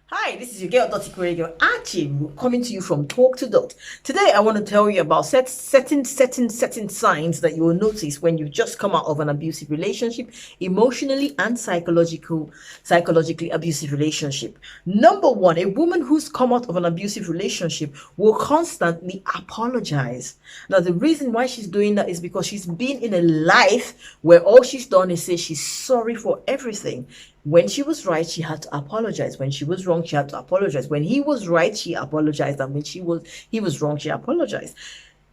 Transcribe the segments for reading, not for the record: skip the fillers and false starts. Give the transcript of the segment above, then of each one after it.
Hi, this is your girl, Dottie Radio, Archie, coming to you from Talk to Dot. Today, I want to tell you about certain signs that you will notice when you just come out of an abusive relationship, emotionally and psychologically abusive relationship. Number one, a woman who's come out of an abusive relationship will constantly apologize. Now, the reason why she's doing that is because she's been in a life where all she's done is say she's sorry for everything. When she was right, she had to apologize. When she was wrong, she had to apologize. When he was right, she apologized. And when he was wrong, she apologized.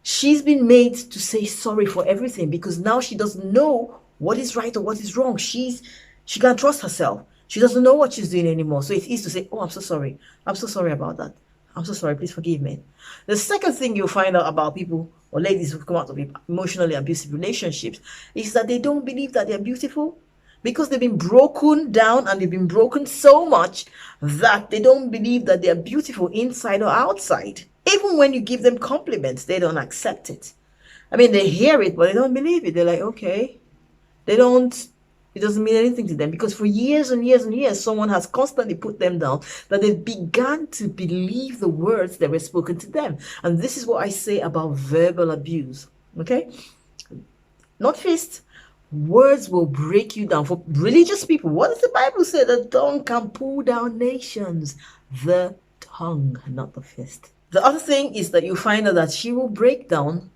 She's been made to say sorry for everything because now she doesn't know what is right or what is wrong. She can't trust herself. She doesn't know what she's doing anymore. So it's easy to say, "Oh, I'm so sorry. I'm so sorry about that. I'm so sorry. Please forgive me." The second thing you'll find out about people or ladies who've come out of emotionally abusive relationships is that they don't believe that they're beautiful, because they've been broken down and they've been broken so much that they don't believe that they're beautiful inside or outside. Even when you give them compliments, they don't accept it. I mean, they hear it, but they don't believe it. They're like, okay. They don't, it doesn't mean anything to them because for years and years and years, someone has constantly put them down that they've begun to believe the words that were spoken to them. And this is what I say about verbal abuse, okay? Not fist. Words will break you down. For religious people, what does the Bible say? The tongue can pull down nations. The tongue, not the fist. The other thing is that you find out that she will break down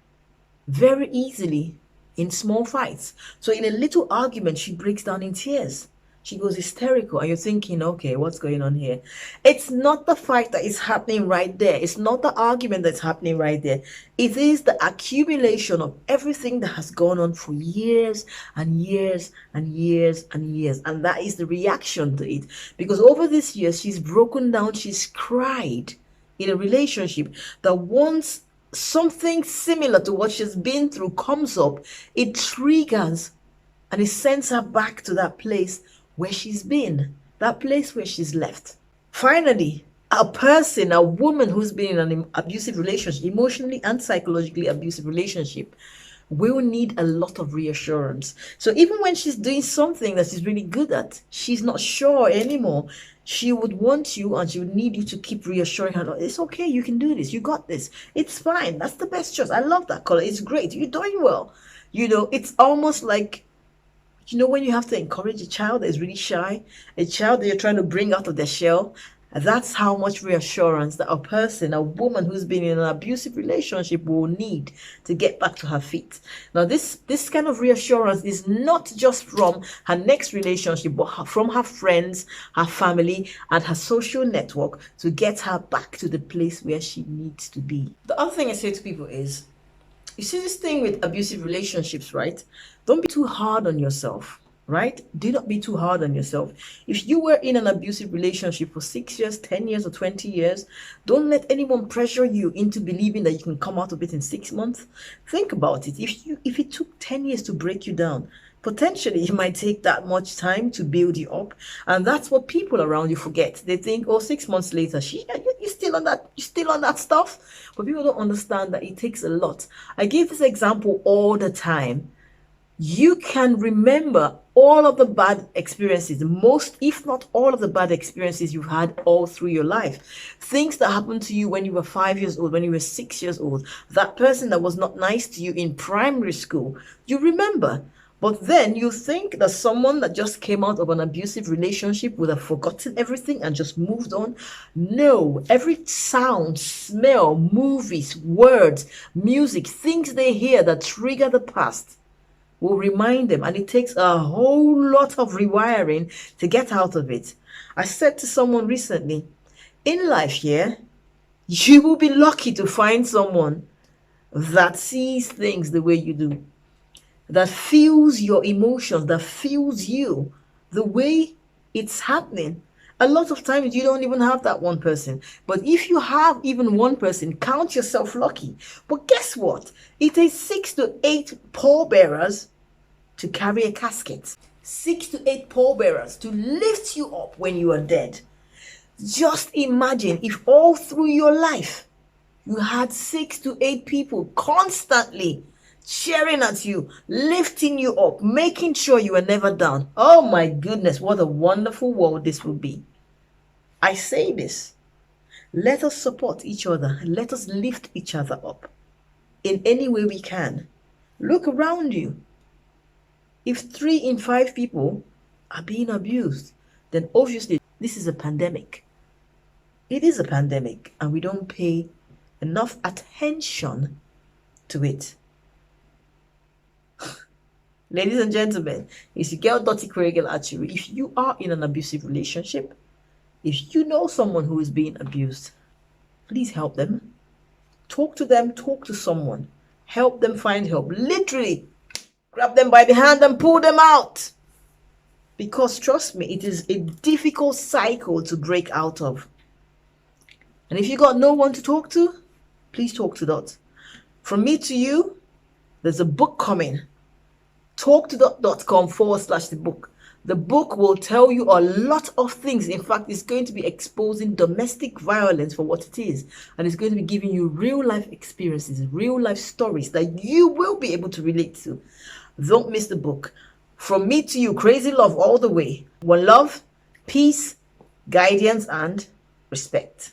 very easily in small fights. So in a little argument, she breaks down in tears. She goes hysterical, and you're thinking, okay, what's going on here? It's not the fight that is happening right there. It's not the argument that's happening right there. It is the accumulation of everything that has gone on for years and years and years and years. And that is the reaction to it. Because over these years, she's broken down, she's cried in a relationship that once something similar to what she's been through comes up, it triggers and it sends her back to that place where she's been, that place where she's left. Finally, a woman who's been in an abusive relationship, emotionally and psychologically abusive relationship, will need a lot of reassurance. So even when she's doing something that she's really good at, she's not sure anymore. She would want you and she would need you to keep reassuring her, it's okay, you can do this, you got this, it's fine, that's the best choice, I love that color, it's great, you're doing well. It's almost like, when you have to encourage a child that is really shy, a child that you're trying to bring out of their shell, that's how much reassurance that a woman who's been in an abusive relationship will need to get back to her feet. Now, this kind of reassurance is not just from her next relationship, but from her friends, her family, and her social network to get her back to the place where she needs to be. The other thing I say to people is, you see this thing with abusive relationships, right? Don't be too hard on yourself, right? Do not be too hard on yourself. If you were in an abusive relationship for 6 years, 10 years, or 20 years, don't let anyone pressure you into believing that you can come out of it in 6 months. Think about it. If it took 10 years to break you down, potentially it might take that much time to build you up, and that's what people around you forget. They think, oh, 6 months later, you're still on that stuff. But people don't understand that it takes a lot. I give this example all the time. You can remember all of the bad experiences, most, if not all of the bad experiences you've had all through your life. Things that happened to you when you were 5 years old, when you were 6 years old, that person that was not nice to you in primary school, you remember. But then you think that someone that just came out of an abusive relationship would have forgotten everything and just moved on. No, every sound, smell, movies, words, music, things they hear that trigger the past will remind them, and it takes a whole lot of rewiring to get out of it. I said to someone recently, in life, you will be lucky to find someone that sees things the way you do, that feels your emotions, that feels you the way it's happening. A lot of times you don't even have that one person. But if you have even one person, count yourself lucky. But guess what? It takes 6 to 8 pallbearers to carry a casket. 6 to 8 pallbearers to lift you up when you are dead. Just imagine if all through your life you had 6 to 8 people constantly cheering at you, lifting you up, making sure you are never down. Oh my goodness, what a wonderful world this would be. I say this. Let us support each other. Let us lift each other up in any way we can. Look around you. If 3 in 5 people are being abused, then obviously this is a pandemic. It is a pandemic, and we don't pay enough attention to it. Ladies and gentlemen, it's your girl Dottie Kregel Archery. If you are in an abusive relationship, if you know someone who is being abused, please help them. Talk to them, talk to someone. Help them find help. Literally, grab them by the hand and pull them out. Because trust me, it is a difficult cycle to break out of. And if you got no one to talk to, please talk to Dot. From me to you, there's a book coming. talktodot.com/the book. The book will tell you a lot of things. In fact, it's going to be exposing domestic violence for what it is. And it's going to be giving you real life experiences, real life stories that you will be able to relate to. Don't miss the book. From me to you, crazy love all the way. One love, peace, guidance, and respect.